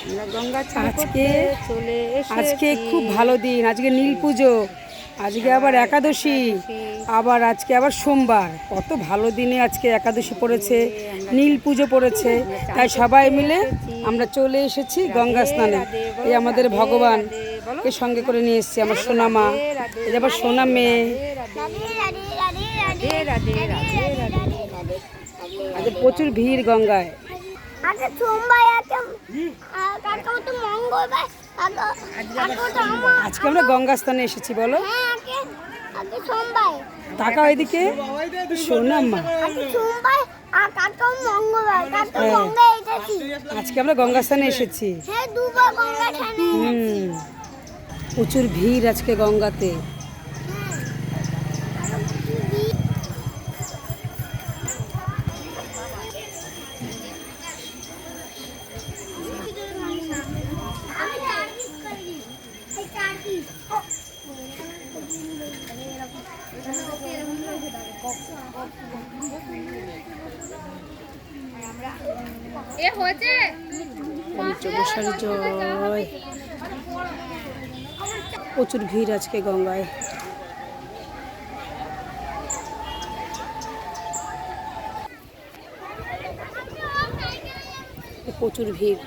আমরা গঙ্গা স্নান আজকে করতে চলে আজকে এসেছি। খুব ভালো দিন, আজকে নীল পুজো, আজকে আবার একাদশী, আবার আজকে আবার সোমবার। কত ভালো দিনে আজকে একাদশী পড়েছে, নীল পুজো পড়েছে, তাই সবাই মিলে আমরা চলে এসেছি গঙ্গা স্নানে। এই আমাদের ভগবান কে সঙ্গে করে নিয়ে এসেছি, আমার সোনা মা, এই যে আবার সোনা মেয়ে। রাধে রাধে রাধে রাধে। আজ প্রচুর ভিড় গঙ্গায়। আজকে সোমবার আছে, কালকে তো মঙ্গলবার, কালকে তো আমার, আজকে আমরা গঙ্গা স্নানে এসেছি, বলো। হ্যাঁ আজকে সোমবার, তাকাও এদিকে, সোনা মা। আজকে সোমবার আর কালকে মঙ্গলবার, কালকে হ্যাঁ। গঙ্গা এসেছি। আজকে আমরা গঙ্গা স্নানে এসেছি। হ্যাঁ দুবার গঙ্গা ছানে। প্রচুর ভিড় আজকে গঙ্গাতে। আমি চার্জ করি, এই চার্জ এ হয়েছে পঞ্চবসারী জয়। প্রচুর ভিড় আজকে গঙ্গায়। প্রচুর ভিড়।